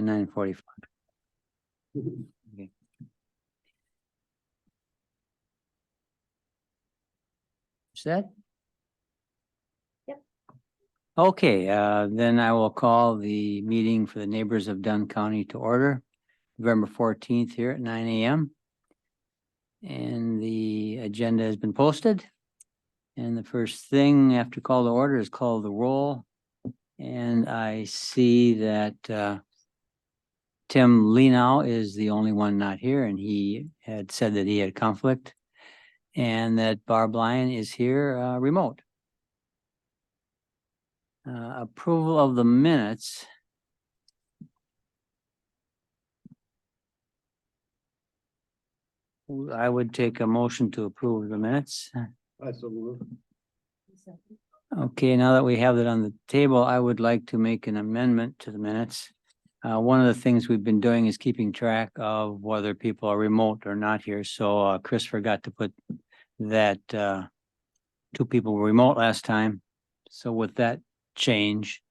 9:45. Okay. Set? Yep. Okay, then I will call the meeting for the neighbors of Dunn County to order, November 14th here at 9 a.m. And the agenda has been posted. And the first thing after call to order is call the roll. And I see that Tim Lenow is the only one not here, and he had said that he had conflict. And that Barb Lyon is here remote. Approval of the minutes. I would take a motion to approve the minutes. Okay, now that we have it on the table, I would like to make an amendment to the minutes. One of the things we've been doing is keeping track of whether people are remote or not here. So Chris forgot to put that 2 people were remote last time. So with that change,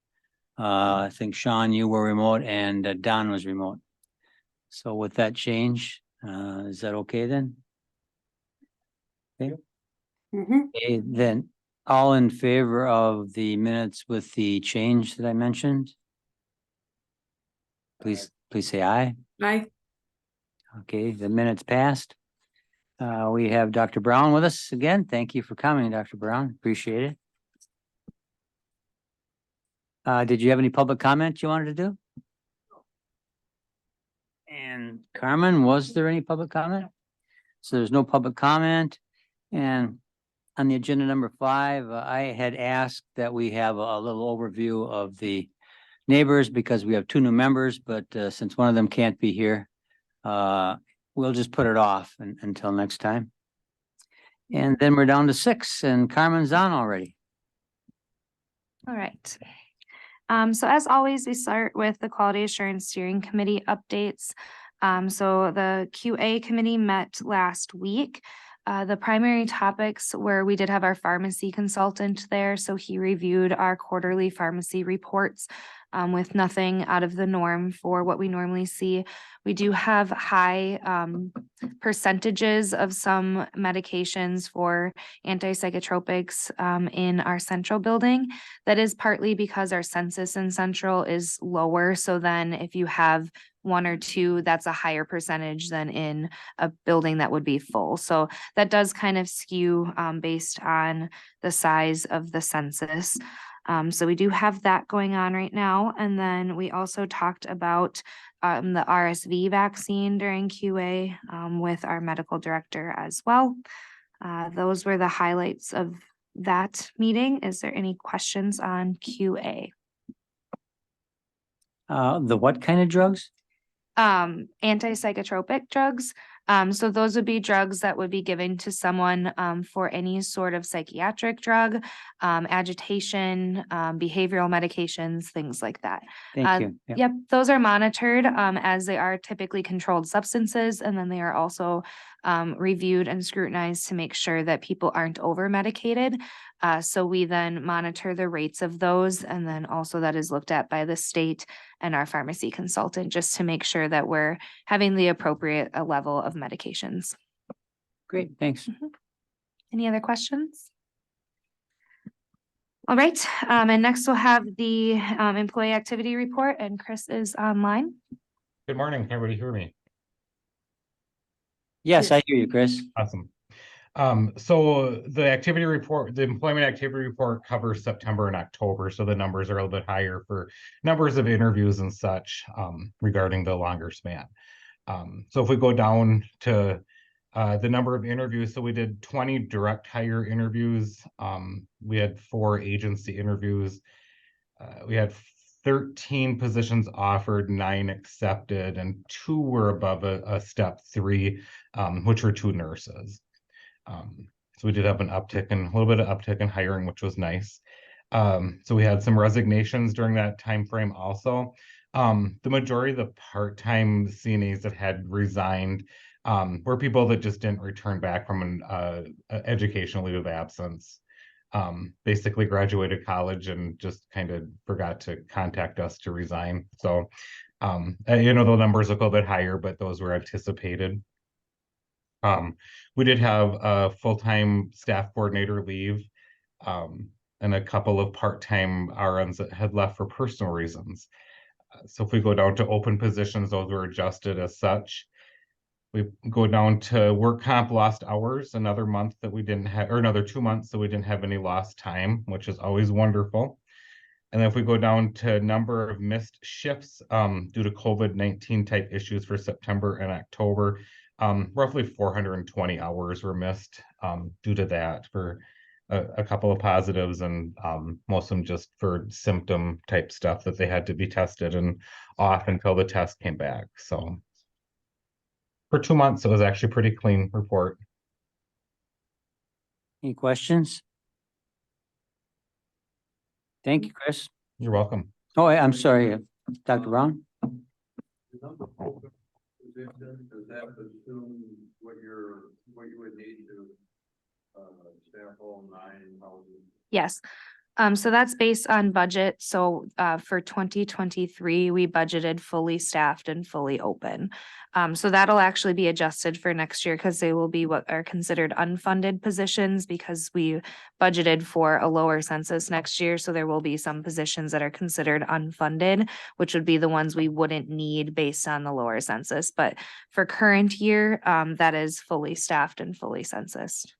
I think Sean, you were remote and Don was remote. So with that change, is that okay then? Okay. Okay, then all in favor of the minutes with the change that I mentioned? Please say aye. Aye. Okay, the minutes passed. We have Dr. Brown with us again. Thank you for coming, Dr. Brown. Appreciate it. Did you have any public comments you wanted to do? And Carmen, was there any public comment? So there's no public comment. And on the agenda number 5, I had asked that we have a little overview of the neighbors because we have 2 new members, but since one of them can't be here, we'll just put it off until next time. And then we're down to 6 and Carmen's on already. All right. So as always, we start with the Quality Assurance Steering Committee updates. So the QA committee met last week. The primary topics were we did have our pharmacy consultant there, so he reviewed our quarterly pharmacy reports with nothing out of the norm for what we normally see. We do have high percentages of some medications for antipsychotropics in our central building. That is partly because our census in central is lower. So then if you have 1 or 2, that's a higher percentage than in a building that would be full. So that does kind of skew based on the size of the census. So we do have that going on right now. And then we also talked about the RSV vaccine during QA with our medical director as well. Those were the highlights of that meeting. Is there any questions on QA? The what kind of drugs? Antipsychotropic drugs. So those would be drugs that would be given to someone for any sort of psychiatric drug, agitation, behavioral medications, things like that. Thank you. Yep, those are monitored as they are typically controlled substances, and then they are also reviewed and scrutinized to make sure that people aren't over medicated. So we then monitor the rates of those, and then also that is looked at by the state and our pharmacy consultant just to make sure that we're having the appropriate level of medications. Great, thanks. Any other questions? All right, and next we'll have the employee activity report, and Chris is online. Good morning. Can everybody hear me? Yes, I hear you, Chris. Awesome. So the activity report, the employment activity report covers September and October. So the numbers are a little bit higher for numbers of interviews and such regarding the longer span. So if we go down to the number of interviews, so we did 20 direct hire interviews. We had 4 agency interviews. We had 13 positions offered, 9 accepted, and 2 were above a step 3, which were 2 nurses. So we did have an uptick and a little bit of uptick in hiring, which was nice. So we had some resignations during that time frame also. The majority of the part-time CNAs that had resigned were people that just didn't return back from an educational leave of absence. basically graduated college and just kind of forgot to contact us to resign. So, you know, the numbers look a little bit higher, but those were anticipated. We did have a full-time staff coordinator leave, and a couple of part-time RNs that had left for personal reasons. So if we go down to open positions, those were adjusted as such. We go down to work comp lost hours, another month that we didn't have, or another 2 months that we didn't have any lost time, which is always wonderful. And then if we go down to number of missed shifts due to COVID-19 type issues for September and October, roughly 420 hours were missed due to that, for a couple of positives, and most of them just for symptom type stuff that they had to be tested and off until the test came back. So for 2 months, it was actually a pretty clean report. Any questions? Thank you, Chris. You're welcome. Oh, I'm sorry, Dr. Brown? The number of open positions, does that assume what you would need to staff all 9 houses? Yes. So that's based on budget. So for 2023, we budgeted fully staffed and fully open. So that'll actually be adjusted for next year because they will be what are considered unfunded positions, because we budgeted for a lower census next year. So there will be some positions that are considered unfunded, which would be the ones we wouldn't need based on the lower census. But for current year, that is fully staffed and fully censused.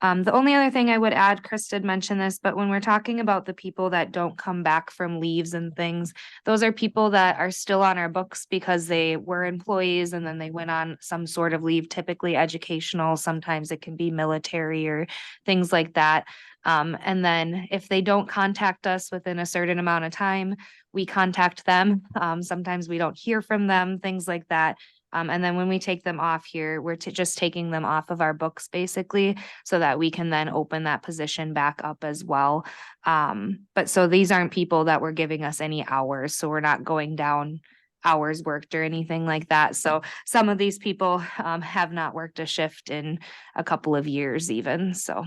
The only other thing I would add, Chris did mention this, but when we're talking about the people that don't come back from leaves and things, those are people that are still on our books because they were employees and then they went on some sort of leave, typically educational. Sometimes it can be military or things like that. And then if they don't contact us within a certain amount of time, we contact them. Sometimes we don't hear from them, things like that. And then when we take them off here, we're just taking them off of our books basically, so that we can then open that position back up as well. But so these aren't people that were giving us any hours, so we're not going down hours worked or anything like that. So some of these people have not worked a shift in a couple of years even, so.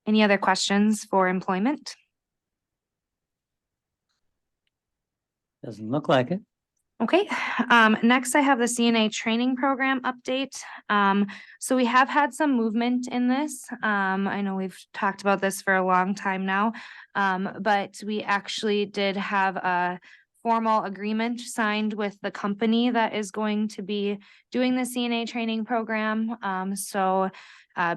Any other questions for employment? Doesn't look like it. Okay, next I have the CNA training program update. So we have had some movement in this. I know we've talked about this for a long time now, but we actually did have a formal agreement signed with the company that is going to be doing the CNA training program.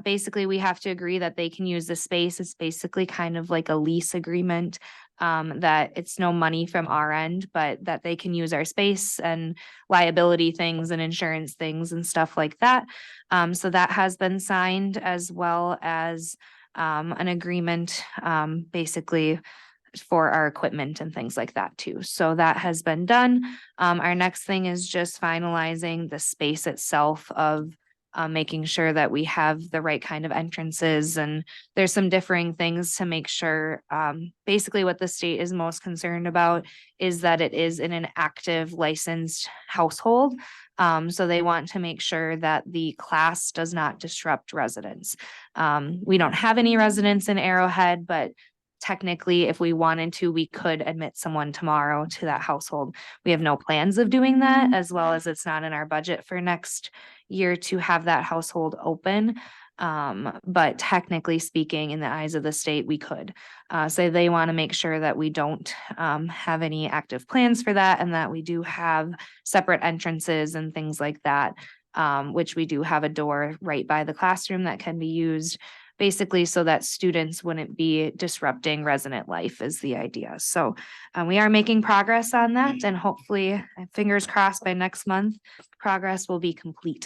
Basically we have to agree that they can use the space. It's basically kind of like a lease agreement. That it's no money from our end, but that they can use our space and liability things and insurance things and stuff like that. So that has been signed, as well as an agreement basically for our equipment and things like that too. So that has been done. Our next thing is just finalizing the space itself of making sure that we have the right kind of entrances, and there's some differing things to make sure. Basically what the state is most concerned about is that it is in an active licensed household. So they want to make sure that the class does not disrupt residents. We don't have any residents in Arrowhead, but technically, if we wanted to, we could admit someone tomorrow to that household. We have no plans of doing that, as well as it's not in our budget for next year to have that household open. But technically speaking, in the eyes of the state, we could. So they want to make sure that we don't have any active plans for that, and that we do have separate entrances and things like that, which we do have a door right by the classroom that can be used, basically so that students wouldn't be disrupting resident life is the idea. So we are making progress on that, and hopefully, fingers crossed, by next month, progress will be complete.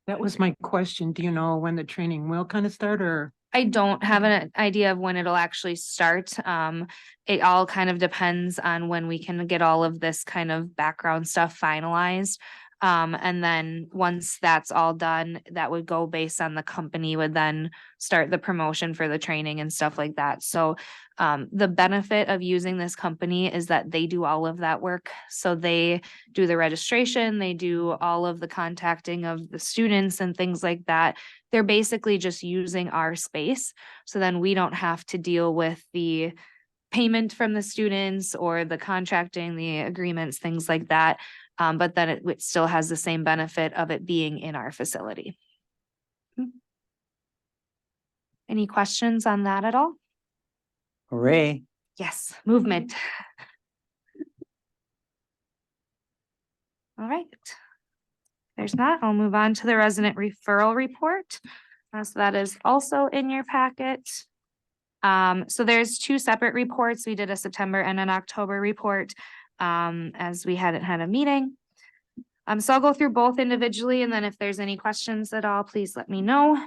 That was my question. Do you know when the training will kind of start, or? I don't have an idea of when it'll actually start. It all kind of depends on when we can get all of this kind of background stuff finalized. And then once that's all done, that would go based on the company would then start the promotion for the training and stuff like that. So the benefit of using this company is that they do all of that work. So they do the registration, they do all of the contacting of the students and things like that. They're basically just using our space. So then we don't have to deal with the payment from the students or the contracting, the agreements, things like that. But then it still has the same benefit of it being in our facility. Any questions on that at all? Hooray. Yes, movement. All right. There's that. I'll move on to the resident referral report. So that is also in your packet. So there's two separate reports. We did a September and an October report as we hadn't had a meeting. So I'll go through both individually, and then if there's any questions at all, please let me know.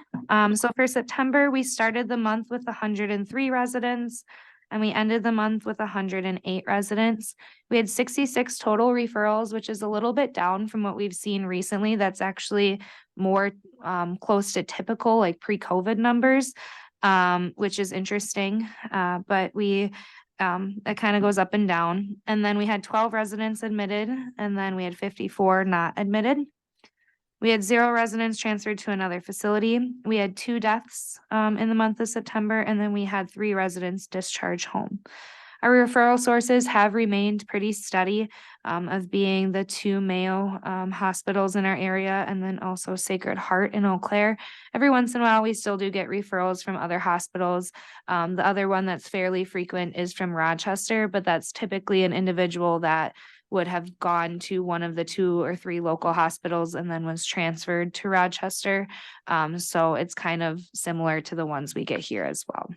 So for September, we started the month with 103 residents, and we ended the month with 108 residents. We had 66 total referrals, which is a little bit down from what we've seen recently. That's actually more close to typical, like pre-COVID numbers, which is interesting. But it kind of goes up and down. And then we had 12 residents admitted, and then we had 54 not admitted. We had 0 residents transferred to another facility. We had 2 deaths in the month of September, and then we had 3 residents discharge home. Our referral sources have remained pretty steady of being the 2 Mayo hospitals in our area, and then also Sacred Heart in Eau Claire. Every once in a while, we still do get referrals from other hospitals. The other one that's fairly frequent is from Rochester, but that's typically an individual that would have gone to one of the 2 or 3 local hospitals and then was transferred to Rochester. So it's kind of similar to the ones we get here as well.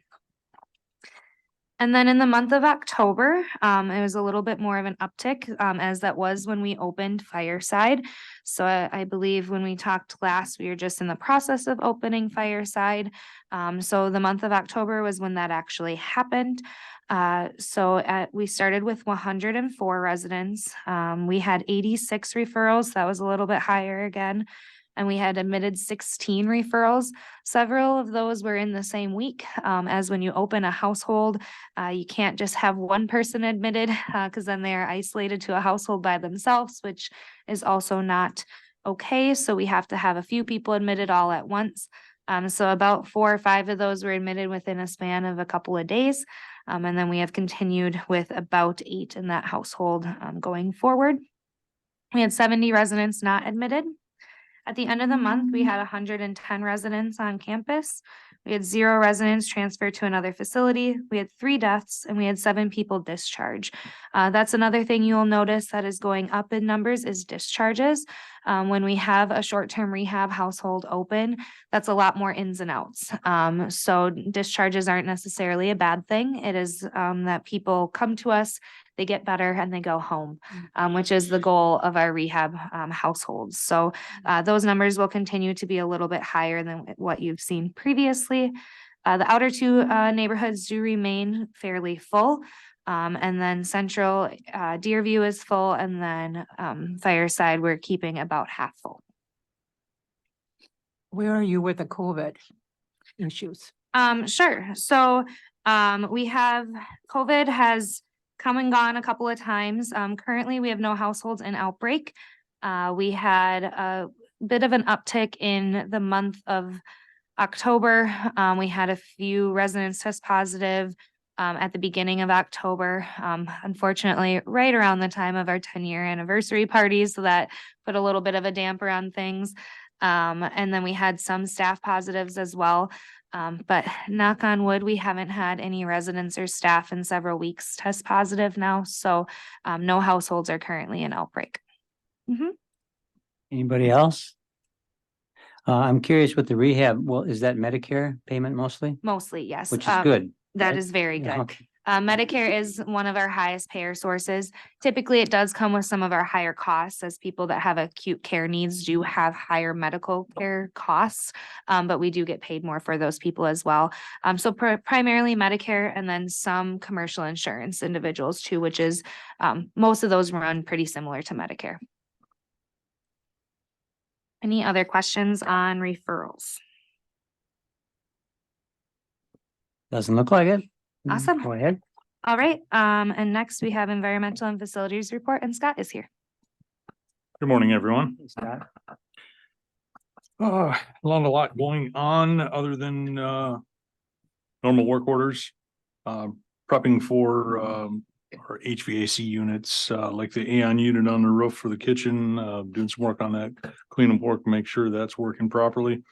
And then in the month of October, it was a little bit more of an uptick, as that was when we opened Fireside. So I believe when we talked last, we were just in the process of opening Fireside. So the month of October was when that actually happened. We started with 104 residents. We had 86 referrals. That was a little bit higher again. And we had admitted 16 referrals. Several of those were in the same week. As when you open a household, you can't just have one person admitted because then they are isolated to a household by themselves, which is also not okay. So we have to have a few people admitted all at once. So about 4 or 5 of those were admitted within a span of a couple of days. And then we have continued with about 8 in that household going forward. We had 70 residents not admitted. At the end of the month, we had 110 residents on campus. We had 0 residents transferred to another facility. We had 3 deaths, and we had 7 people discharge. That's another thing you'll notice that is going up in numbers is discharges. When we have a short-term rehab household open, that's a lot more ins and outs. So discharges aren't necessarily a bad thing. It is that people come to us, they get better, and they go home, which is the goal of our rehab households. So those numbers will continue to be a little bit higher than what you've seen previously. The outer 2 neighborhoods do remain fairly full. And then Central Deerview is full, and then Fireside, we're keeping about half full. Where are you with the COVID issues? Sure. So we have COVID has come and gone a couple of times. Currently, we have no households in outbreak. We had a bit of an uptick in the month of October. We had a few residents test positive at the beginning of October. Unfortunately, right around the time of our 10-year anniversary party, so that put a little bit of a damper on things. And then we had some staff positives as well. But knock on wood, we haven't had any residents or staff in several weeks test positive now. So no households are currently in outbreak. Anybody else? I'm curious with the rehab. Well, is that Medicare payment mostly? Mostly, yes. Which is good. That right? is very Yeah, good. okay. Medicare is one of our highest payer sources. Typically, it does come with some of our higher costs, as people that have acute care needs do have higher medical care costs, but we do get paid more for those people as well. So primarily Medicare, and then some commercial insurance individuals too, which is most of those run pretty similar to Medicare. Any other questions on referrals? Doesn't look like it. Awesome. Go ahead. All right, and next we have environmental and facilities report, and Scott is here. Good morning, everyone. Scott. Not a lot going on other than normal work orders. Prepping for our HVAC units, like the Aeon unit on the roof for the kitchen, doing some work on that, clean up work, make sure that's working properly.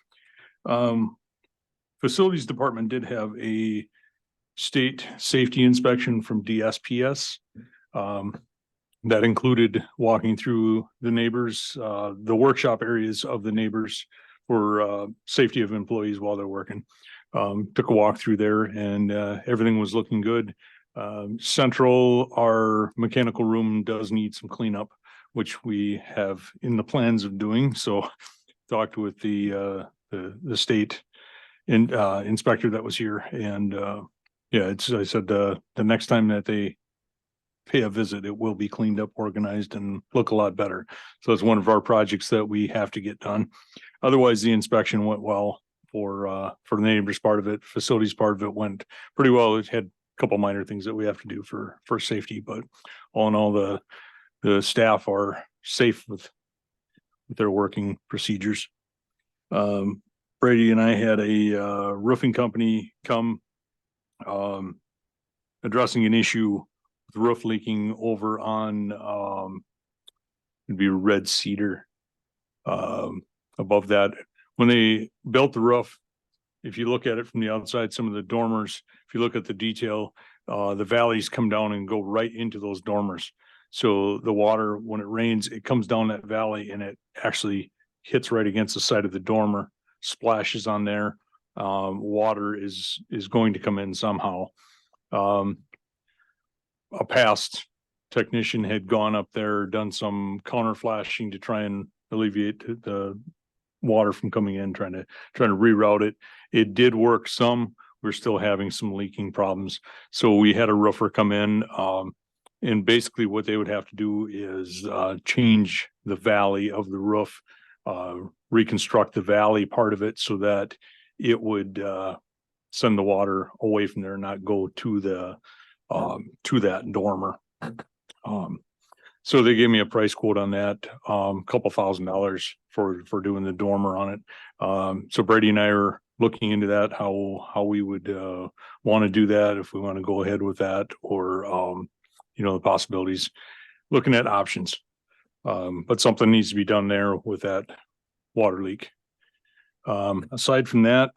Facilities department did have a state safety inspection from DSPS. That included walking through the neighbors, the workshop areas of the neighbors for safety of employees while they're working. Took a walk through there and everything was looking good. Central, our mechanical room does need some cleanup, which we have in the plans of doing. So talked with the state inspector that was here, and yeah, I said the next time that they pay a visit, it will be cleaned up, organized, and look a lot better. So it's one of our projects that we have to get done. Otherwise, the inspection went well for the neighbors part of it. Facilities part of it went pretty well. It had a couple minor things that we have to do for safety, but all in all, the staff are safe with their working procedures. Brady and I had a roofing company come addressing an issue with roof leaking over on it'd be Red Cedar. Above that, when they built the roof, if you look at it from the outside, some of the dormers, if you look at the detail, the valleys come down and go right into those dormers. So the water, when it rains, it comes down that valley and it actually hits right against the side of the dormer, splashes on there. Water is going to come in somehow. A past technician had gone up there, done some counter flashing to try and alleviate the water from coming in, trying to reroute it. It did work some. We're still having some leaking problems. So we had a roofer come in, and basically what they would have to do is change the valley of the roof, reconstruct the valley part of it so that it would send the water away from there and not go to that dormer. So they gave me a price quote on that, couple $1,000 for doing the dormer on it. So Brady and I are looking into that, how we would want to do that, if we want to go ahead with that, or the possibilities, looking at options. But something needs to be done there with that water leak. Aside from that,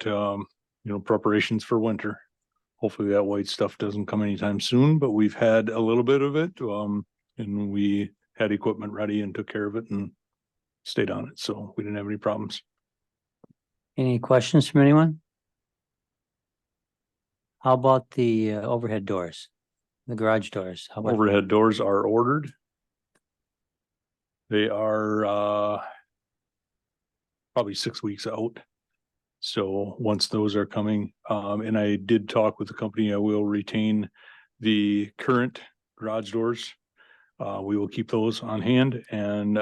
preparations for winter. Hopefully that white stuff doesn't come anytime soon, but we've had a little bit of it. And we had equipment ready and took care of it and stayed on it. So we didn't have any problems. Any questions from anyone? How about the overhead doors, the garage doors? How about Overhead doors are ordered. They are probably 6 weeks out. So once those are coming, and I did talk with the company, I will retain the current garage doors. We will keep those on hand and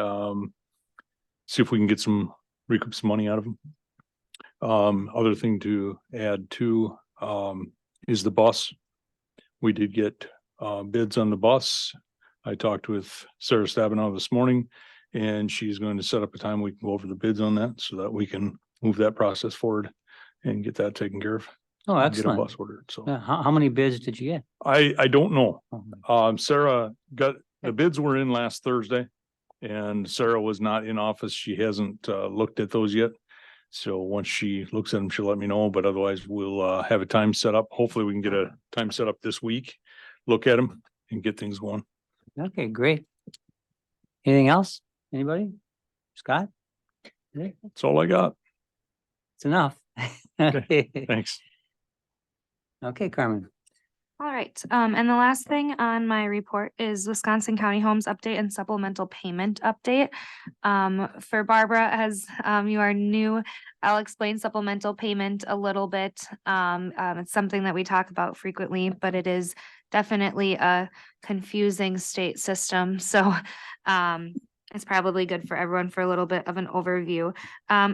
see if we can get recoup some money out of them. Other thing to add to is the bus. We did get bids on the bus. I talked with Sarah Stabenow this morning, and she's going to set up a time we can go over the bids on that so that we can move that process forward and get that taken care of. Oh, Get a excellent. bus ordered. So How many bids did you get? I don't know. Oh, Sarah got the bids were in last Thursday, and Sarah was not in office. She hasn't looked at those yet. So once she looks at them, she'll let me know. But otherwise, we'll have a time set up. Hopefully, we can get a time set up this week. Look at them and get things going. Okay, great. Anything else? Anybody? Scott? That's all I got. It's enough. Okay. Thanks. Okay, Carmen. All right, and the last thing on my report is Wisconsin County Homes update and supplemental payment update. For Barbara, as you are new, I'll explain supplemental payment a little bit. It's something that we talk about frequently, but it is definitely a confusing state system. So It's probably good for everyone for a little bit of an overview.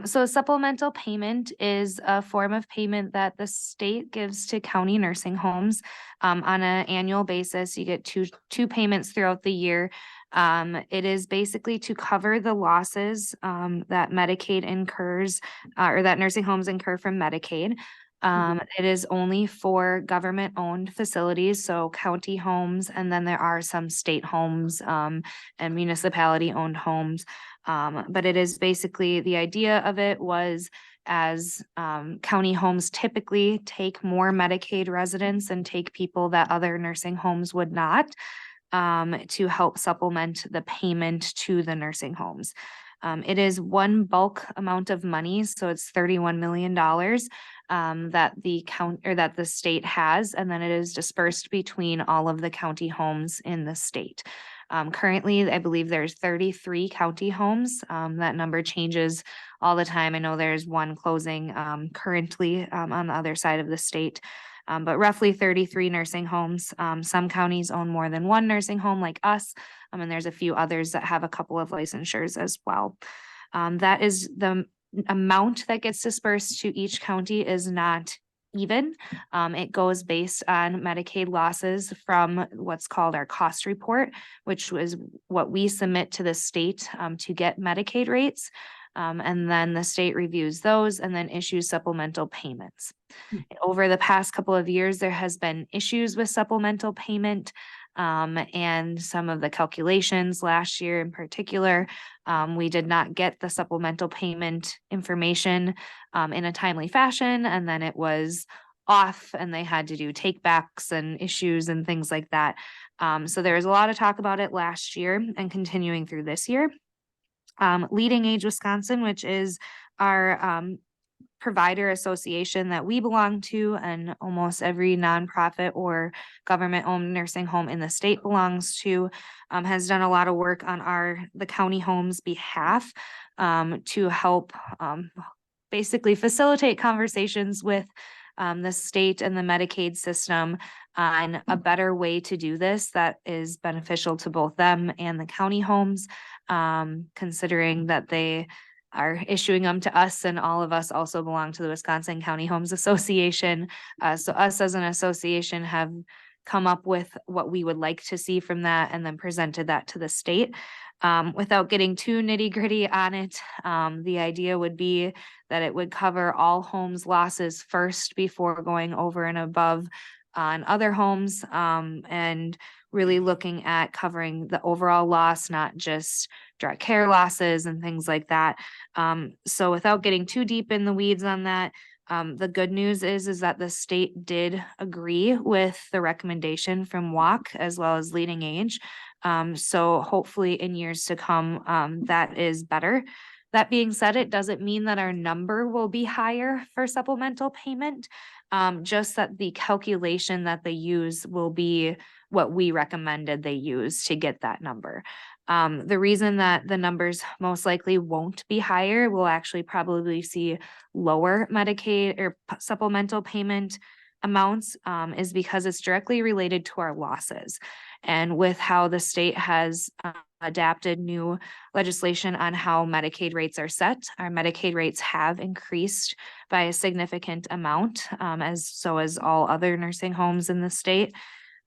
So supplemental payment is a form of payment that the state gives to county nursing homes. On an annual basis, you get two payments throughout the year. It is basically to cover the losses that Medicaid incurs or that nursing homes incur from Medicaid. It is only for government-owned facilities, so county homes, and then there are some state homes and municipality-owned homes. But it is basically, the idea of it was as county homes typically take more Medicaid residents and take people that other nursing homes would not, to help supplement the payment to the nursing homes. It is one bulk amount of money, so it's $31 million that the state has, and then it is dispersed between all of the county homes in the state. Currently, I believe there's 33 county homes. That number changes all the time. I know there's one closing currently on the other side of the state. But roughly 33 nursing homes. Some counties own more than one nursing home like us. And there's a few others that have a couple of licensures as well. That is the amount that gets dispersed to each county is not even. It goes based on Medicaid losses from what's called our cost report, which was what we submit to the state to get Medicaid rates. And then the state reviews those and then issues supplemental payments. Over the past couple of years, there has been issues with supplemental payment and some of the calculations last year in particular. We did not get the supplemental payment information in a timely fashion, and then it was off and they had to do takebacks and issues and things like that. So there was a lot of talk about it last year and continuing through this year. Leading Age Wisconsin, which is our provider association that we belong to, and almost every nonprofit or government-owned nursing home in the state belongs to, has done a lot of work on the county homes' behalf to help basically facilitate conversations with the state and the Medicaid system on a better way to do this that is beneficial to both them and the county homes, considering that they are issuing them to us, and all of us also belong to the Wisconsin County Homes Association. So us as an association have come up with what we would like to see from that and then presented that to the state. Without getting too nitty gritty on it, the idea would be that it would cover all homes losses first before going over and above on other homes, and really looking at covering the overall loss, not just direct care losses and things like that. So without getting too deep in the weeds on that, the good news is that the state did agree with the recommendation from WAC as well as Leading Age. So hopefully in years to come, that is better. That being said, it doesn't mean that our number will be higher for supplemental payment, just that the calculation that they use will be what we recommended they use to get that number. The reason that the numbers most likely won't be higher, we'll actually probably see lower Medicaid or supplemental payment amounts, is because it's directly related to our losses. And with how the state has adapted new legislation on how Medicaid rates are set, our Medicaid rates have increased by a significant amount, as all other nursing homes in the state.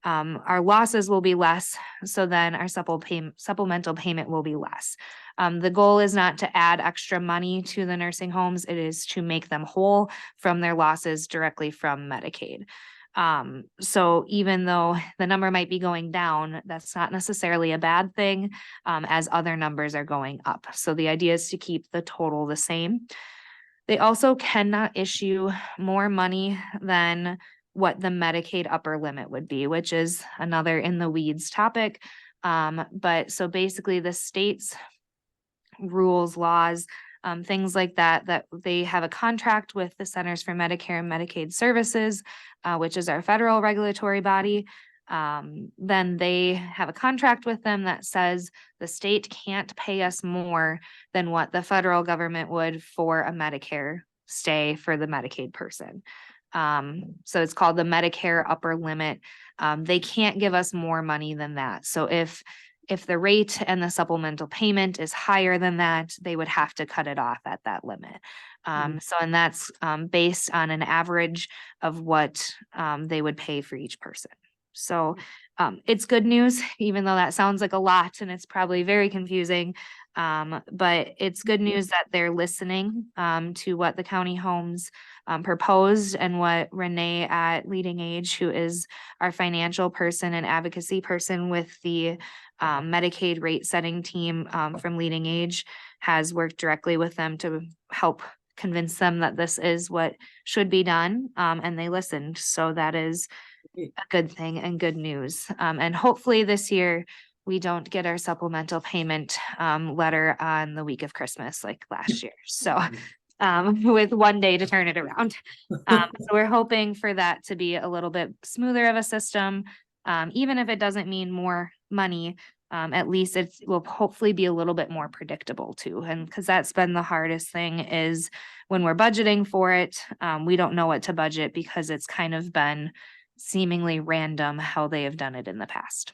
Our losses will be less, so then our supplemental payment will be less. The goal is not to add extra money to the nursing homes, it is to make them whole from their losses directly from Medicaid. So even though the number might be going down, that's not necessarily a bad thing, as other numbers are going up. So the idea is to keep the total the same. They also cannot issue more money than what the Medicaid upper limit would be, which is another in the weeds topic. But so basically the state's rules, laws, things like that they have a contract with the Centers for Medicare and Medicaid Services, which is our federal regulatory body. Then they have a contract with them that says the state can't pay us more than what the federal government would for a Medicare stay for the Medicaid person. So it's called the Medicare upper limit. They can't give us more money than that. So if if the rate and the supplemental payment is higher than that, they would have to cut it off at that limit. So, and that's based on an average of what they would pay for each person. So it's good news, even though that sounds like a lot and it's probably very confusing. But it's good news that they're listening to what the county homes proposed and what Renee at Leading Age, who is our financial person and advocacy person with the Medicaid rate setting team from Leading Age, has worked directly with them to help convince them that this is what should be done. And they listened. So that is a good thing and good news. And hopefully this year we don't get our supplemental payment letter on the week of Christmas like last year. So with 1 day to turn it around. So we're hoping for that to be a little bit smoother of a system. Even if it doesn't mean more money, at least it will hopefully be a little bit more predictable too. And because that's been the hardest thing is when we're budgeting for it, we don't know what to budget because it's kind of been seemingly random how they have done it in the past.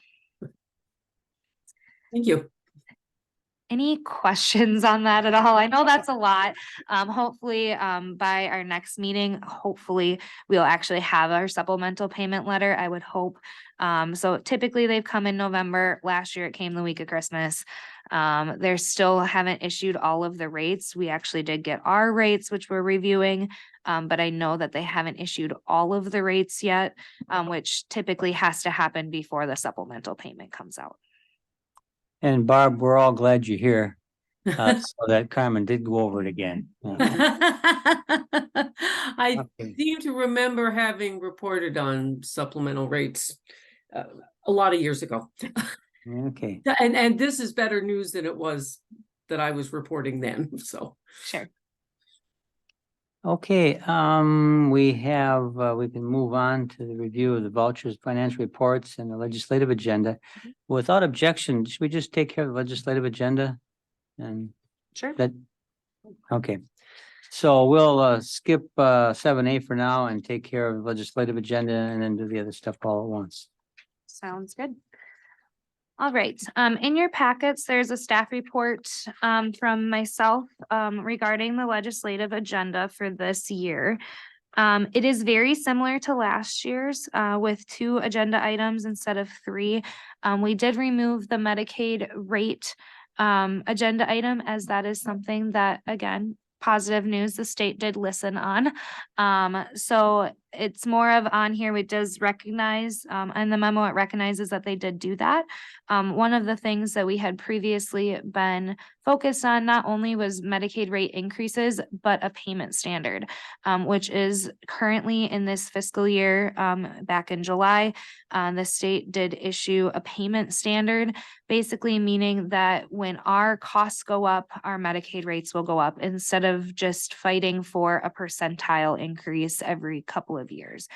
Thank you. Any questions on that at all? I know that's a lot. Hopefully, by our next meeting, hopefully we'll actually have our supplemental payment letter, I would hope. So typically they've come in November. Last year it came the week of Christmas. They still haven't issued all of the rates. We actually did get our rates, which we're reviewing. But I know that they haven't issued all of the rates yet, which typically has to happen before the supplemental payment comes out. And Barb, we're all glad you're here. So that Carmen did go over it again. I Okay. seem to remember having reported on supplemental rates a lot of years ago. Okay. And this is better news than it was that I was reporting then, so. Sure. Okay, we have, we can move on to the review of the vouchers, financial reports and the legislative agenda. Without objection, should we just take care of the legislative agenda? And Sure. that, okay. So we'll skip 7A for now and take care of the legislative agenda and then do the other stuff all at once. Sounds good. All right, in your packets, there's a staff report from myself regarding the legislative agenda for this year. It is very similar to last year's with 2 agenda items instead of 3. We did remove the Medicaid rate agenda item as that is something that, again, positive news, the state did listen on. So it's more of on here, it does recognize, and the memo, it recognizes that they did do that. One of the things that we had previously been focused on not only was Medicaid rate increases, but a payment standard, which is currently in this fiscal year, back in July, the state did issue a payment standard, basically meaning that when our costs go up, our Medicaid rates will go up instead of just fighting for a percentile increase every couple of years.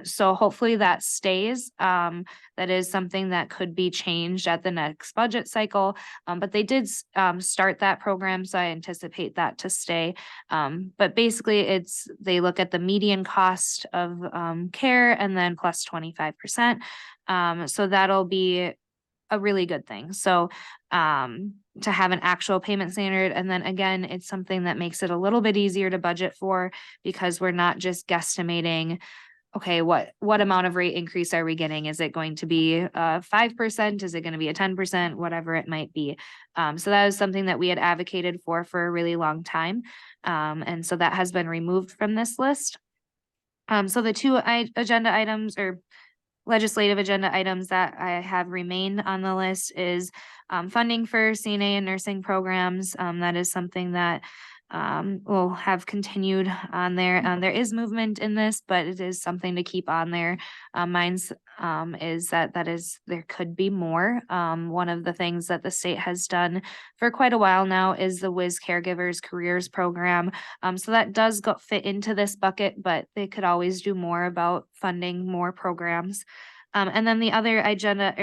So hopefully that stays. That is something that could be changed at the next budget cycle. But they did start that program, so I anticipate that to stay. But basically they look at the median cost of care and then plus 25%. So that'll be a really good thing. So to have an actual payment standard. And then again, it's something that makes it a little bit easier to budget for because we're not just guesstimating, okay, what amount of rate increase are we getting? Is it going to be 5%? Is it going to be a 10%? Whatever it might be. So that is something that we had advocated for a really long time. And so that has been removed from this list. So the 2 agenda items or legislative agenda items that I have remained on the list is funding for CNA and nursing programs. That is something that will have continued on there. There is movement in this, but it is something to keep on there. Mine's is that there could be more. One of the things that the state has done for quite a while now is the WIS Caregivers Careers Program. So that does fit into this bucket, but they could always do more about funding more programs. And then the other agenda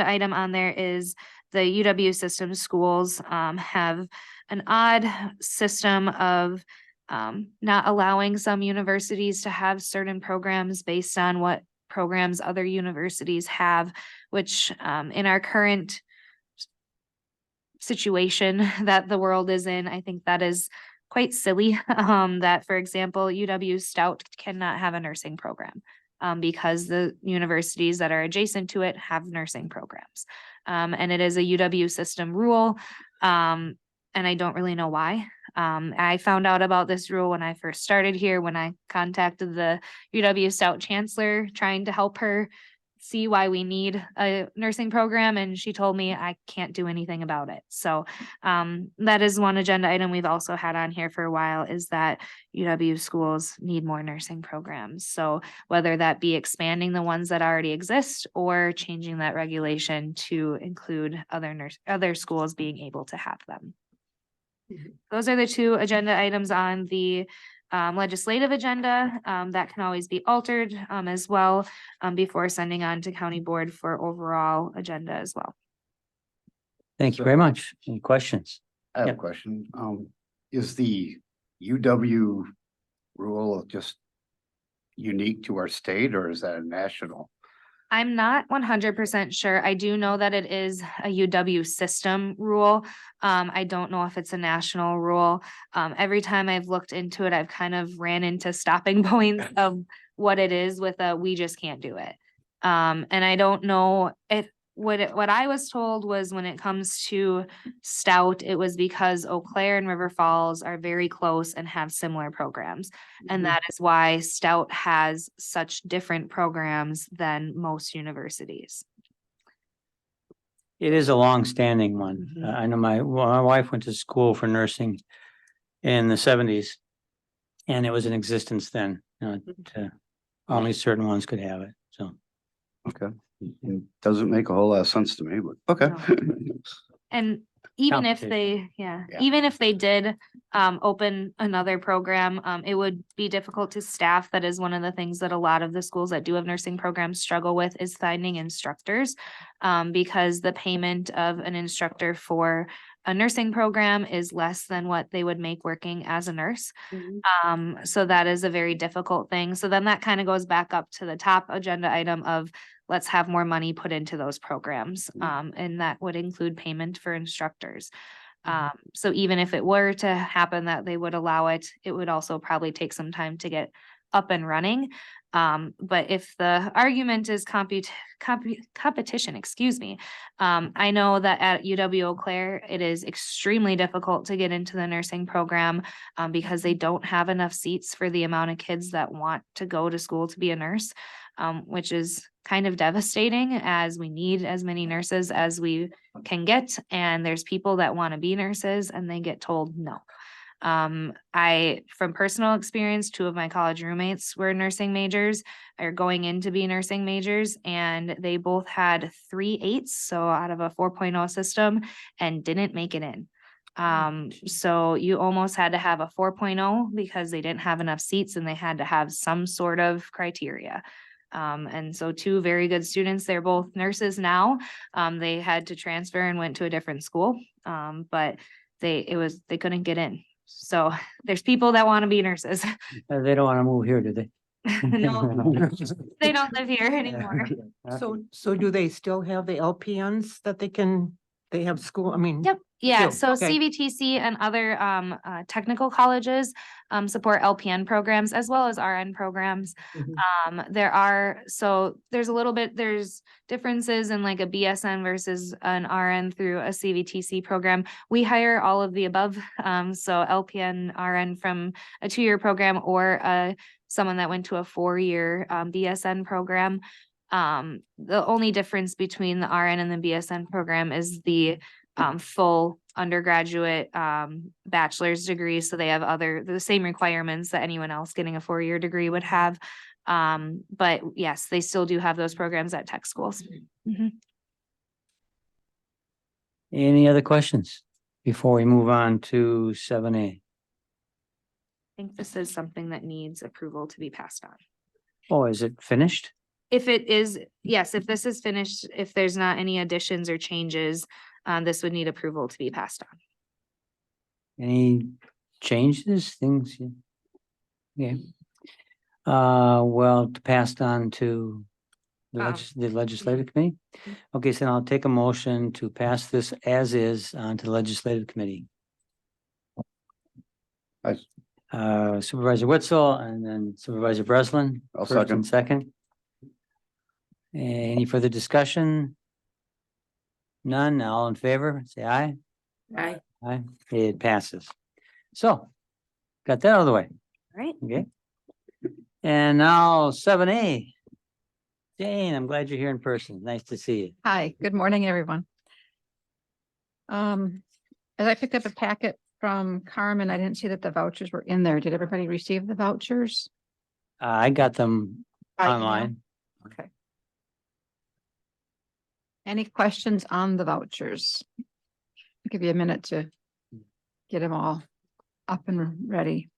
item on there is the UW system schools have an odd system of not allowing some universities to have certain programs based on what programs other universities have, which in our current situation that the world is in. I think that is quite silly. That, for example, UW Stout cannot have a nursing program because the universities that are adjacent to it have nursing programs. And it is a UW system rule. And I don't really know why. I found out about this rule when I first started here, when I contacted the UW Stout chancellor trying to help her see why we need a nursing program, and she told me I can't do anything about it. So that is one agenda item we've also had on here for a while, is that UW schools need more nursing programs. So whether that be expanding the ones that already exist or changing that regulation to include other schools being able to have them. Those are the two agenda items on the legislative agenda that can always be altered as well before sending on to county board for overall agenda as well. Thank you very much. Any questions? I have Yeah. a question. Is the UW rule just unique to our state, or is that a national? I'm not 100% sure. I do know that it is a UW system rule. I don't know if it's a national rule. Every time I've looked into it, I've kind of ran into stopping points of what it is with we just can't do it. And I don't know what I was told was when it comes to Stout, it was because Eau Claire and River Falls are very close and have similar programs. And that is why Stout has such different programs than most universities. It is a long-standing one. Mhm. I know my wife went to school for nursing in the 70s. And it was in existence then, only certain ones could have it, so. Okay. It doesn't make a whole lot of sense to me, but okay. And even if Competition. Yeah. even if they did open another program, it would be difficult to staff. That is one of the things that a lot of the schools that do have nursing programs struggle with, is finding instructors. Because the payment of an instructor for a nursing program is less than what they would make working as a nurse. So that is a very difficult thing. So then that kind of goes back up to the top agenda item of let's have more money put into those programs. And that would include payment for instructors. So even if it were to happen that they would allow it, it would also probably take some time to get up and running. But if the argument is competition, excuse me, I know that at UW Eau Claire, it is extremely difficult to get into the nursing program because they don't have enough seats for the amount of kids that want to go to school to be a nurse, which is kind of devastating, as we need as many nurses as we can get. And there's people that want to be nurses and they get told no. From personal experience, 2 of my college roommates were nursing majors, or going in to be nursing majors, and they both had 3 8s, so out of a 4.0 system, and didn't make it in. So you almost had to have a 4.0 because they didn't have enough seats and they had to have some sort of criteria. And so 2 very good students, they're both nurses now. They had to transfer and went to a different school. But they couldn't get in. So there's people that want to be nurses. They don't want to move here, do they? No, they don't live here anymore. So do they still have the LPNs that they have school, I mean? Yep. Yeah, Still, so okay. CVTC and other technical colleges support LPN programs as well as RN programs. There's differences in like a BSN versus an RN through a CVTC program. We hire all of the above. So LPN, RN from a 2-year program, or someone that went to a 4-year BSN program. The only difference between the RN and the BSN program is the full undergraduate bachelor's degree. So they have the same requirements that anyone else getting a 4-year degree would have. But yes, they still do have those programs at tech schools. Any other questions before we move on to 7A? I think this is something that needs approval to be passed on. Oh, is it finished? If it is, yes, if this is finished, if there's not any additions or changes, this would need approval to be passed on. Any changes, things? Yeah. Well, passed on to Oh. legislative committee? Okay, so I'll take a motion to pass this as is onto the legislative committee. Supervisor Witzel and then Supervisor Breslin. I'll first and second. Any further discussion? None, all in favor, say aye. Aye. Aye, it passes. So, got that out of the way, Right. okay? And now 7A. Jane, I'm glad you're here in person. Nice to see you. Hi, good morning, everyone. As I picked up a packet from Carmen, I didn't see that the vouchers were in there. Did everybody receive the vouchers? I got them By email? online. Okay. Any questions on the vouchers? I'll give you a minute to get them all up and ready.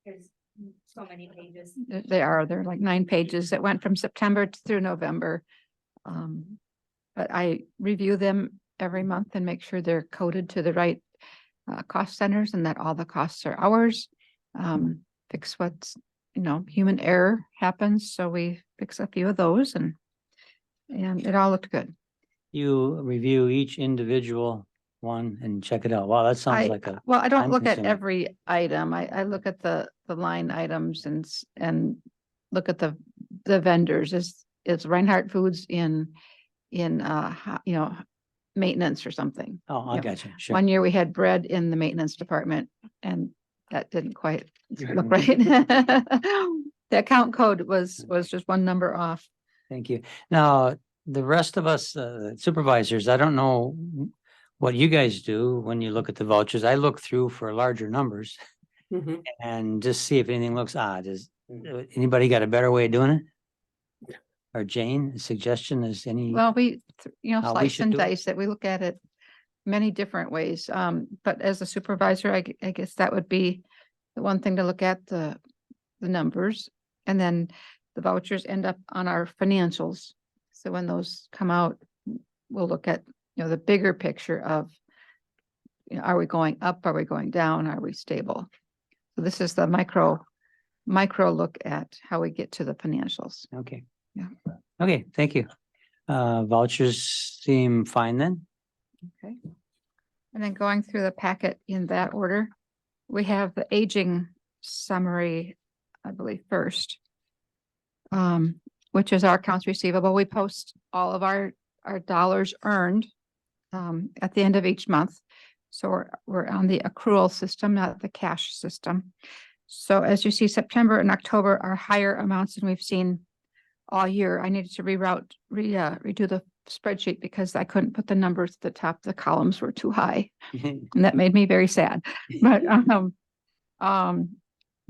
There's so many pages. They're like 9 pages that went from September through November. But I review them every month and make sure they're coded to the right cost centers and that all the costs are ours. Fix what's, human error happens, so we fix a few of those and it all looked good. You review each individual one and check it out. Wow, that sounds like a, Well, I don't time look at consuming. every item. I look at the line items and look at the vendors. Is Reinhardt Foods in maintenance or something? oh, I Yeah. got you, sure. One year we had bread in the maintenance department and that didn't quite look right. The account code was just one number off. Thank you. Now, the rest of us supervisors, I don't know what you guys do when you look at the vouchers. I look through for larger numbers Mhm. and just see if anything looks odd. Is anybody got a better way of doing it? Or Jane, a suggestion is any? Well, we How we slice should and do it? dice it. We look at it many different ways. But as a supervisor, I guess that would be the one thing to look at, the numbers. And then the vouchers end up on our financials. So when those come out, we'll look at, the bigger picture of, are we going up? Are we going down? Are we stable? So this is the micro look at how we get to the financials. Okay. Yeah. Okay, thank you. Vouchers seem fine then? Okay. And then going through the packet in that order, we have the aging summary, I believe, first. Which is our accounts receivable. We post all of our dollars earned at the end of each month. So we're on the accrual system, not the cash system. So as you see, September and October are higher amounts than we've seen all year. I needed to redo the spreadsheet because I couldn't put the numbers at the top. The columns were too high. And that made me very sad. But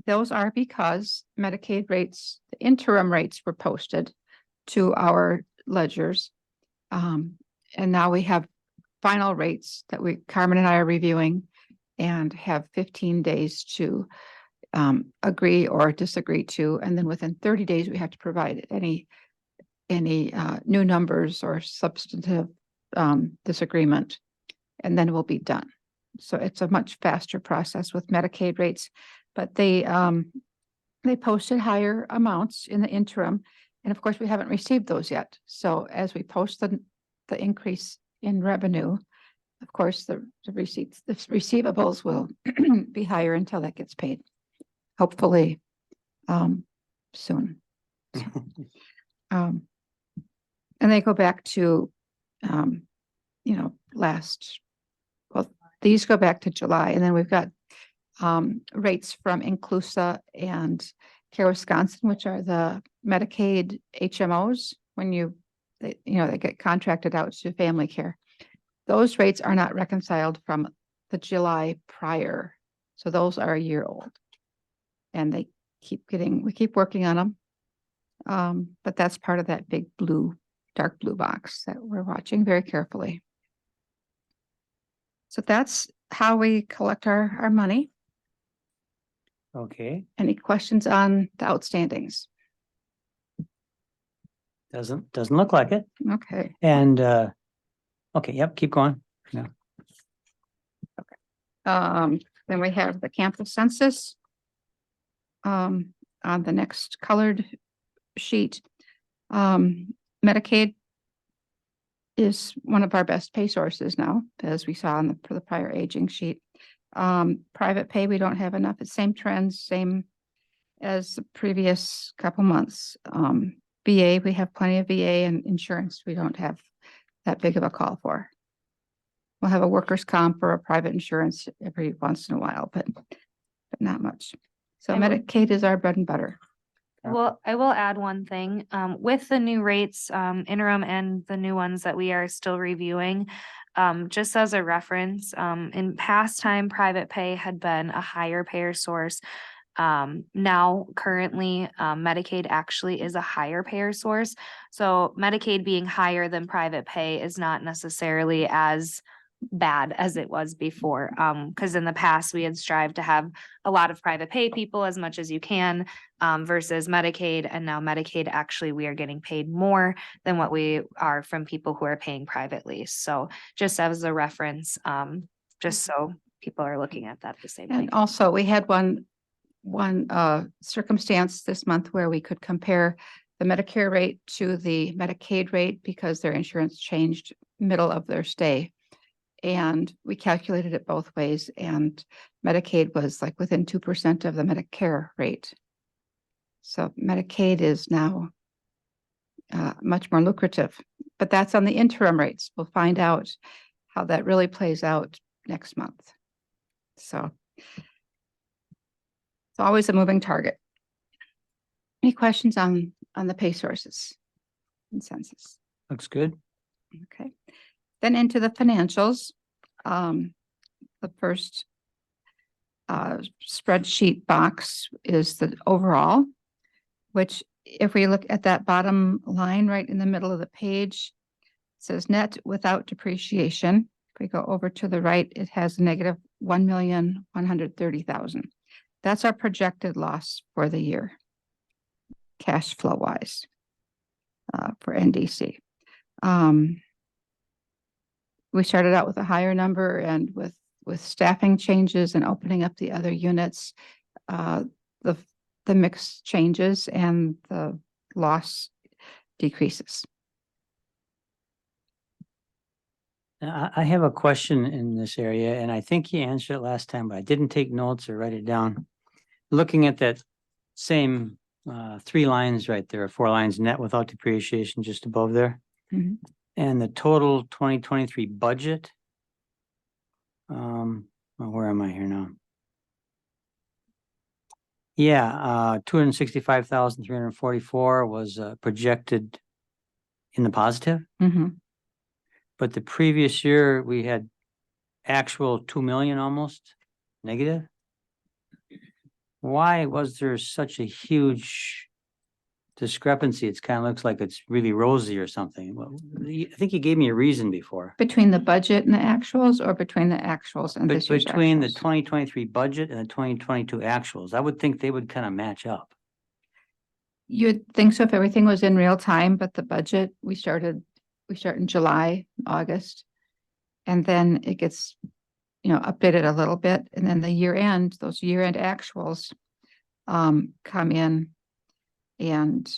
those are because Medicaid rates, the interim rates were posted to our ledgers. And now we have final rates that Carmen and I are reviewing and have 15 days to agree or disagree to. And then within 30 days, we have to provide any new numbers or substantive disagreement, and then we'll be done. So it's a much faster process with Medicaid rates, but they posted higher amounts in the interim. And of course, we haven't received those yet. So as we post the increase in revenue, of course, the receivables will be higher until that gets paid, hopefully soon. And they go back to, these go back to July, and then we've got rates from Inclusa and Care Wisconsin, which are the Medicaid HMOs when they get contracted out to family care. Those rates are not reconciled from the July prior. So those are a year old. And we keep working on them. But that's part of that big dark blue box that we're watching very carefully. So that's how we collect our money. Okay, Any questions on the outstandings? doesn't look like it. Okay. And, okay, yep, keep going. Then we have the campus census. on the next colored sheet. Medicaid is one of our best pay sources now, as we saw on for the prior aging sheet. Private pay, we don't have enough. It's same trends, same as the previous couple months. VA, we have plenty of VA, and insurance, we don't have that big of a call for. We'll have a workers' comp or a private insurance every once in a while, but not much. So I would- Medicaid is our bread and butter. Well, I will add one thing, with the new rates, interim and the new ones that we are still reviewing. Just as a reference, in past time, private pay had been a higher payer source. Now currently, Medicaid actually is a higher payer source. So Medicaid being higher than private pay is not necessarily as bad as it was before. Because in the past, we had strived to have a lot of private pay people as much as you can, versus Medicaid. And now Medicaid, actually, we are getting paid more than what we are from people who are paying privately. So just as a reference, just so people are looking at that the same way. And also, we had one circumstance this month where we could compare the Medicare rate to the Medicaid rate because their insurance changed middle of their stay. And we calculated it both ways, and Medicaid was like within 2% of the Medicare rate. So Medicaid is now much more lucrative, but that's on the interim rates. We'll find out how that really plays out next month. So it's always a moving target. Any questions on the pay sources and census? Looks good. Okay, then into the financials. The first spreadsheet box is the overall, which if we look at that bottom line right in the middle of the page, it says net without depreciation. If we go over to the right, it has a negative 1,130,000. That's our projected loss for the year, cash flow wise, for NDC. We started out with a higher number, and with staffing changes and opening up the other units, the mix changes and the loss decreases. I have a question in this area, and I think you answered it last time, but I didn't take notes or write it down. Looking at that same 3 lines right there, 4 lines net without depreciation just above there. Mhm. And the total 2023 budget. Well, where am I here now? Yeah, 265,344 was projected in the positive. Mhm. But the previous year, we had actual 2 million almost negative. Why was there such a huge discrepancy? It's kind of looks like it's really rosy or something. Well, I think you gave me a reason before. Between the budget and the actuals, or between the actuals and But this year's between the actuals? 2023 budget and the 2022 actuals, I would think they would kind of match up. You'd think so if everything was in real time, but the budget, we start in July, August. And then it gets, updated a little bit. And then the those year end actuals come in and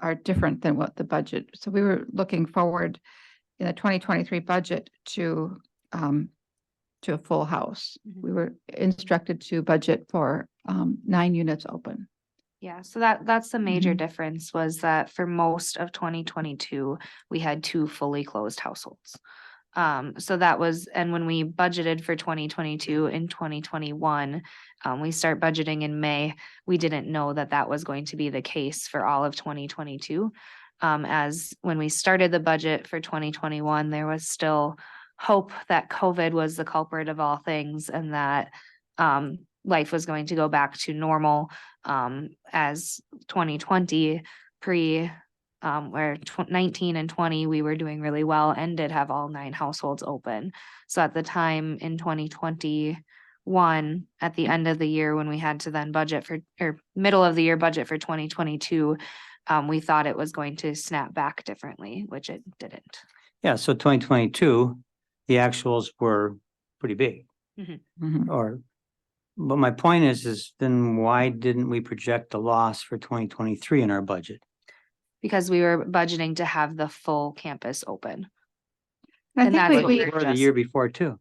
are different than what the budget. So we were looking forward in the 2023 budget to a full house. We were instructed to budget for 9 units open. Yeah, so that's the major Mhm. difference, was that for most of 2022, we had 2 fully closed households. So that was, and when we budgeted for 2022 and 2021, we start budgeting in May. We didn't know that that was going to be the case for all of 2022. As when we started the budget for 2021, there was still hope that COVID was the culprit of all things, and that life was going to go back to normal, as 2020 where 19 and 20, we were doing really well and did have all 9 households open. So at the time in 2021, at the end of the year, when we had to then middle of the year budget for 2022, we thought it was going to snap back differently, which it didn't. Yeah, so 2022, the actuals were pretty big. Mhm. Or But my point is then why didn't we project a loss for 2023 in our budget? Because we were budgeting to have the full campus open. I And think that's what we, we're Or the year before too.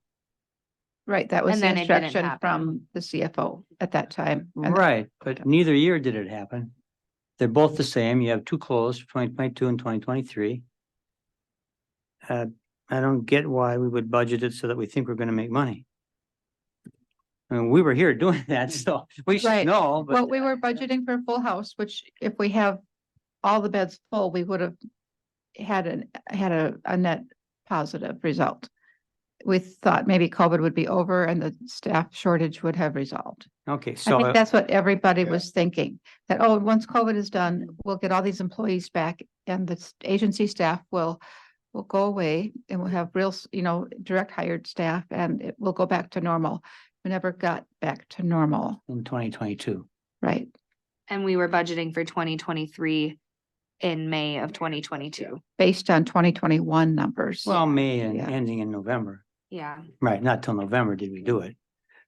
right, that was And the then it didn't instruction happen. from the CFO at that time. And Right, but neither year did it happen. They're both the same. You have two closed, 2022 and 2023. I don't get why we would budget it so that we think we're gonna make money. I mean, we were here doing that, so we should Right. know, but. Well, we were budgeting for a full house, which if we have all the beds full, we would have had a net positive result. We thought maybe COVID would be over and the staff shortage would have resolved. Okay, I so think that's what everybody Yeah. was thinking, that, oh, once COVID is done, we'll get all these employees back and the agency staff will go away and we'll have real, direct hired staff and it will go back to normal. We never got back to normal, in 2022. right? And we were budgeting for 2023 in May of 2022. Based on 2021 numbers. Well, May and Yeah. ending in November. Yeah. Right, not till November did we do it.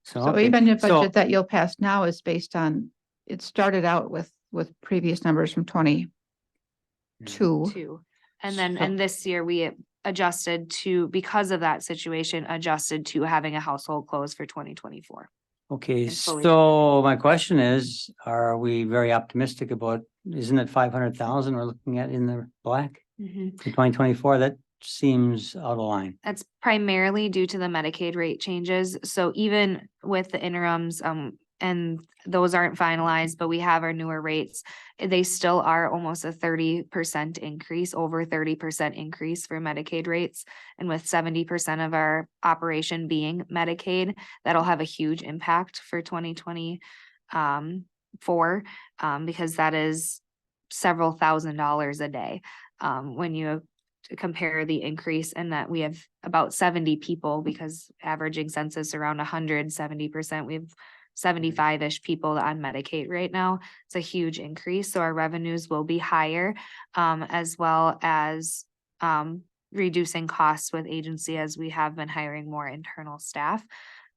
So, So okay, even your so- budget that you'll pass now is based on, it started out with previous numbers from 22. Two. And then, So- and this year we adjusted to, because of that situation, adjusted to having a household close for 2024. Okay, and fully- so my question is, are we very optimistic about, isn't it 500,000 we're looking at in the black in 2024? That seems out of line. That's primarily due to the Medicaid rate changes. So even with the interims, and those aren't finalized, but we have our newer rates. They still are almost a 30% increase, over 30% increase for Medicaid rates. And with 70% of our operation being Medicaid, that'll have a huge impact for 2024, because that is several $1,000s a day. When you compare the increase in that we have about 70 people, because averaging census around 170%, we have 75-ish people on Medicaid right now. It's a huge increase. So our revenues will be higher, as well as reducing costs with agency as we have been hiring more internal staff.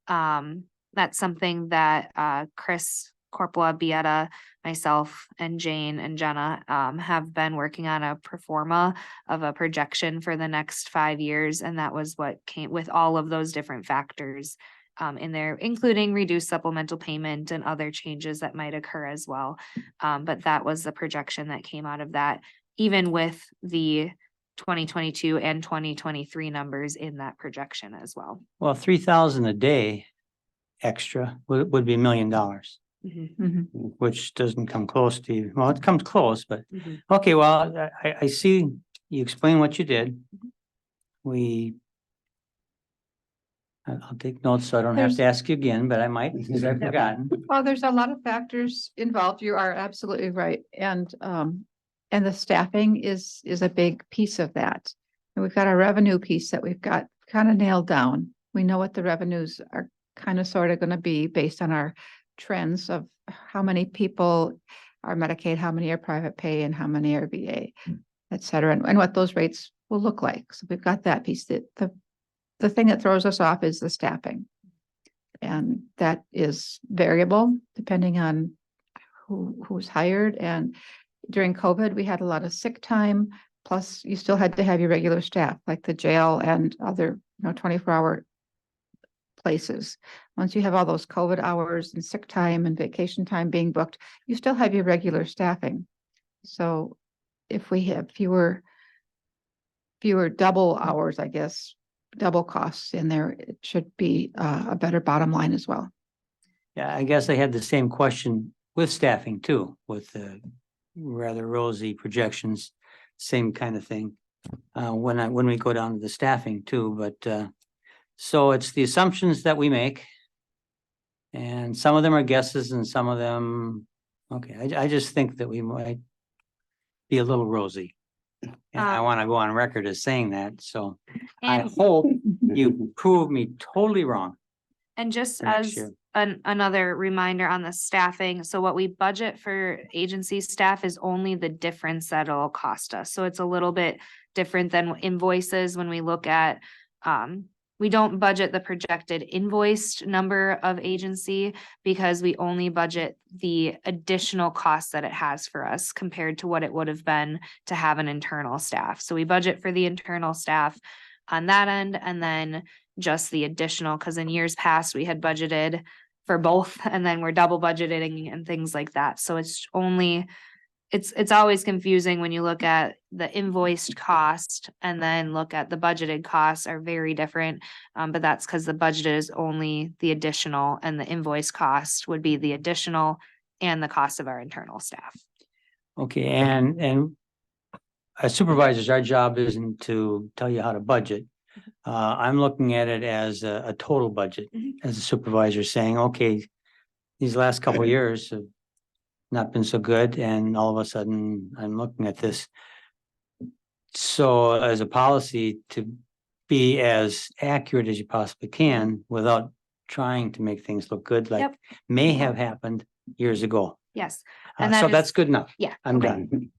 That's something that Chris Corpola, Bieta, myself, and Jane and Jenna have been working on a pro forma of a projection for the next 5 years. And that was what came with all of those different factors in there, including reduced supplemental payment and other changes that might occur as well. But that was the projection that came out of that, even with the 2022 and 2023 numbers in that projection as well. Well, 3,000 a day extra would be $1 million, Mhm. which doesn't come close to, well, it comes close, but, Mhm. okay, well, I see you explain what you did. I'll take notes, so I don't have to ask you again, but I might, because I've forgotten. Well, there's a lot of factors involved. You are absolutely right. And the staffing is a big piece of that. And we've got our revenue piece that we've got kind of nailed down. We know what the revenues are kind of sort of going to be based on our trends of how many people are Medicaid, how many are private pay, and how many are VA, et cetera, and what those rates will look like. So we've got that piece. The thing that throws us off is the staffing. And that is variable depending on who's hired. And during COVID, we had a lot of sick time. Plus, you still had to have your regular staff, like the jail and other, 24-hour places. Once you have all those COVID hours and sick time and vacation time being booked, you still have your regular staffing. So if we have fewer double hours, I guess, double costs in there, it should be a better bottom line as well. Yeah, I guess I had the same question with staffing too, with the rather rosy projections, same kind of thing. When we go down to the staffing too, but so it's the assumptions that we make. And some of them are guesses and some of them, okay, I just think that we might be a little rosy. And I want to go on record as saying that, so I And- hope you prove me totally wrong. And just for next as year. another reminder on the staffing, so what we budget for agency staff is only the difference that it'll cost us. So it's a little bit different than invoices when we look at we don't budget the projected invoiced number of agency because we only budget the additional costs that it has for us compared to what it would have been to have an internal staff. So we budget for the internal staff on that end, and then just the additional, because in years past, we had budgeted for both, and then we're double budgeting and things like that. So it's only, it's always confusing when you look at the invoiced cost and then look at the budgeted costs are very different. But that's because the budget is only the additional, and the invoice cost would be the additional and the cost of our internal staff. Okay, and as supervisors, our job isn't to tell you how to budget. I'm looking at it as a total budget, as a supervisor saying, okay, these last couple of years have not been so good, and all of a sudden I'm looking at this. So as a policy, to be as accurate as you possibly can without trying to make things look good, like Yep. may have happened years ago. Yes. And that So is- that's good enough. Yeah. I'm okay. done.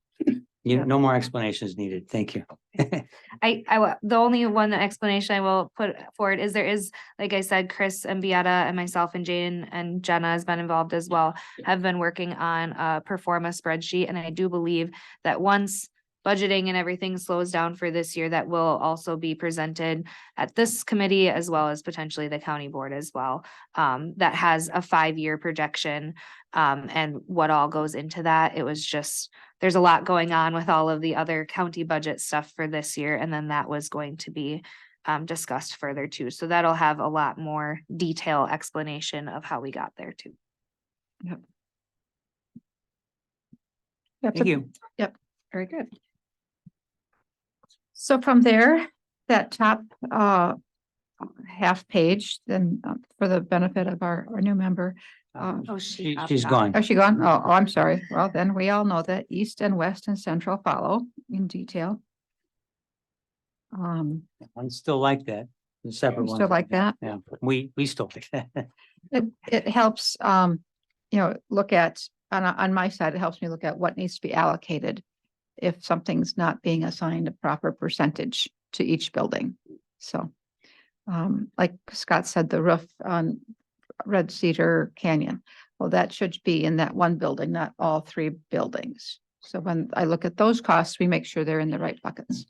Yep. No more explanations needed. Thank you. The only one explanation I will put forward is there is, like I said, Chris and Beata and myself and Jane and Jenna has been involved as well, have been working on a performa spreadsheet. And I do believe that once budgeting and everything slows down for this year, that will also be presented at this committee as well as potentially the county board as well. That has a 5-year projection and what all goes into that. It was just, there's a lot going on with all of the other county budget stuff for this year. And then that was going to be discussed further too. So that'll have a lot more detail explanation of how we got there too. Thank you. Very good. So from there, that top half page, then for the benefit of our new member. Oh, She's gone. Oh, she gone? Oh, I'm sorry. Well, then we all know that east and west and central follow in detail. I'm still like that. The separate ones. Still like that? Yeah, we still like that. It helps, look at, on my side, it helps me look at what needs to be allocated if something's not being assigned a proper percentage to each building. So, like Scott said, the roof on Red Cedar Canyon, well, that should be in that one building, not all 3 buildings. So when I look at those costs, we make sure they're in the right buckets.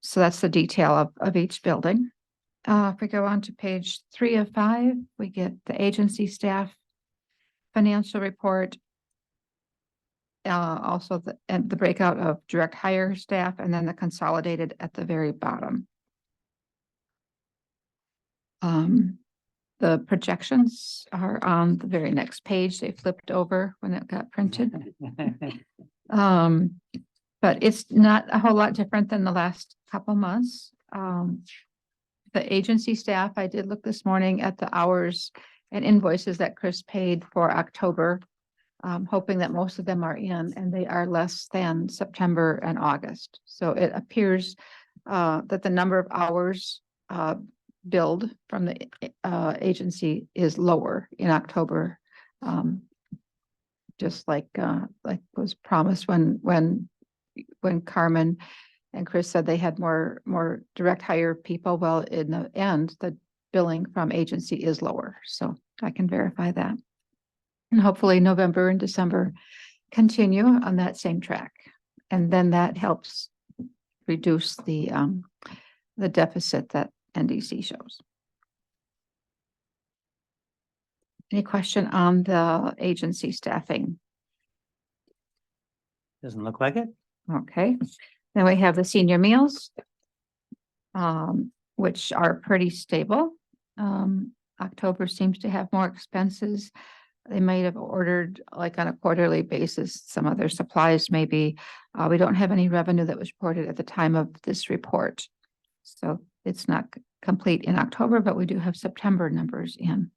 So that's the detail of each building. If we go on to page 3 of 5, we get the agency staff financial report. Also the breakout of direct hire staff, and then the consolidated at the very bottom. The projections are on the very next page. They flipped over when it got printed. But it's not a whole lot different than the last couple months. The agency staff, I did look this morning at the hours and invoices that Chris paid for October, hoping that most of them are in, and they are less than September and August. So it appears that the number of hours billed from the agency is lower in October. Just like was promised when Carmen and Chris said they had more direct hire people. Well, in the end, the billing from agency is lower. So I can verify that. And hopefully November and December continue on that same track. And then that helps reduce the deficit that NDC shows. Any question on the agency staffing? Doesn't look like it. Okay, then we have the senior meals, which are pretty stable. October seems to have more expenses. They might have ordered like on a quarterly basis, some other supplies maybe. We don't have any revenue that was reported at the time of this report. So it's not complete in October, but we do have September numbers in.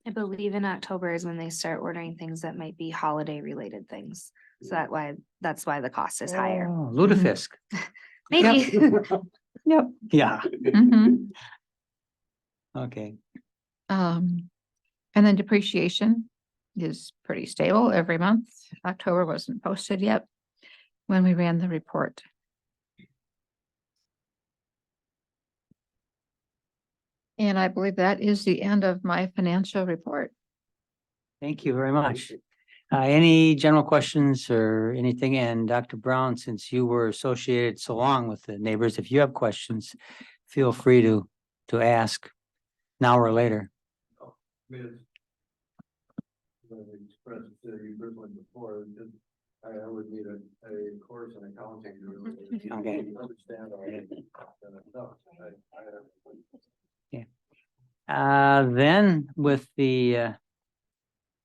I believe in October is when they start ordering things that might be holiday related things. So that's why the cost is higher. Oh, lutefisk. Maybe. Yep. Yeah, Mhm. okay. And then depreciation is pretty stable every month. October wasn't posted yet. when we ran the report. And I believe that is the end of my financial report. Thank you very much. Any general questions or anything? And Dr. Brown, since you were associated so long with the neighbors, if you have questions, feel free to ask now or later. Expressed to you personally before, just, I would need a course in accounting to really Okay. understand all that kind of stuff. Then with the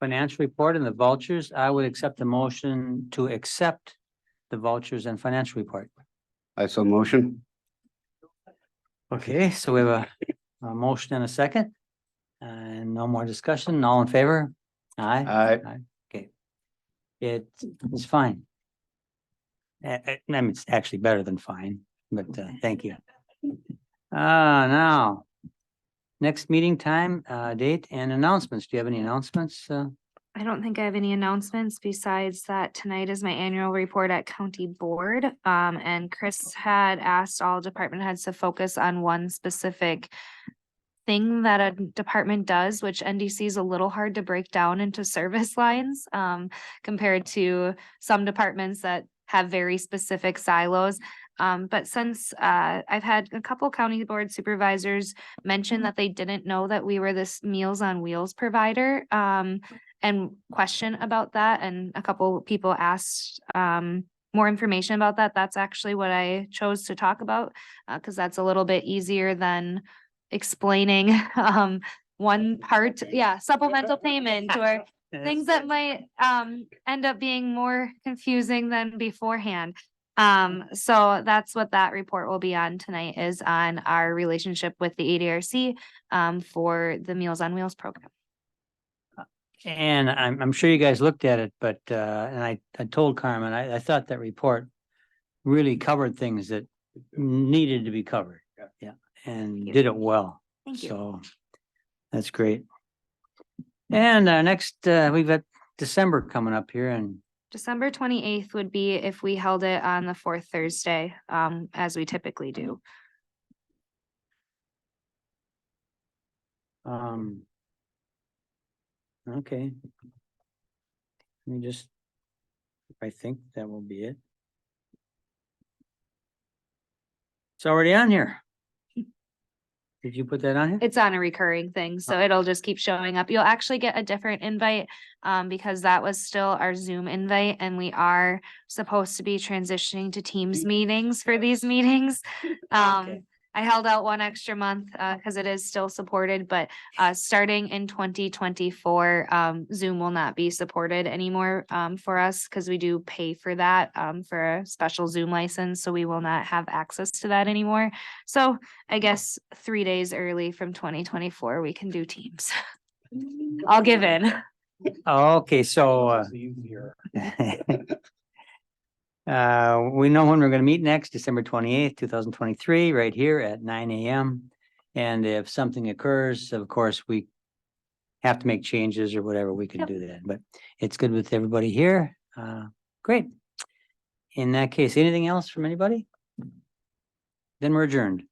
financial report and the vouchers, I would accept the motion to accept the vouchers and financial report. I so motion. Okay, so we have a motion and a second. And no more discussion. All in favor? Aye. Aye. Okay. It's fine. I mean, it's actually better than fine, but thank you. Now, next meeting time, date and announcements. Do you have any announcements? I don't think I have any announcements besides that tonight is my annual report at county board. And Chris had asked all department heads to focus on one specific thing that a department does, which NDC is a little hard to break down into service lines, compared to some departments that have very specific silos. But since I've had a couple county board supervisors mention that they didn't know that we were this Meals on Wheels provider, and question about that, and a couple people asked more information about that. That's actually what I chose to talk about, because that's a little bit easier than explaining one part, supplemental payment or things that might end up being more confusing than beforehand. So that's what that report will be on tonight, is on our relationship with the ADRC for the Meals on Wheels program. And I'm sure you guys looked at it, but and I told Carmen, I thought that report really covered things that needed to be covered. Yeah, and did it well. Thank you. So that's great. And next, we've got December coming up here, and December 28th would be if we held it on the fourth Thursday, as we typically do. okay. Let me just, I think that will be it. It's already on here. Did you put that on here? It's on a recurring thing, so it'll just keep showing up. You'll actually get a different invite, because that was still our Zoom invite, and we are supposed to be transitioning to Teams meetings for these meetings. I held out one extra month, because it is still supported, but starting in 2024, Zoom will not be supported anymore for us, because we do pay for that for a special Zoom license, so we will not have access to that anymore. So I guess 3 days early from 2024, we can do Teams. I'll give in. Okay, so we know when we're gonna meet next, December 28th, 2023, right here at 9 a.m. And if something occurs, of course, we have to make changes or whatever, we can do that, but it's good with everybody here. Great. In that case, anything else from anybody? Then we're adjourned.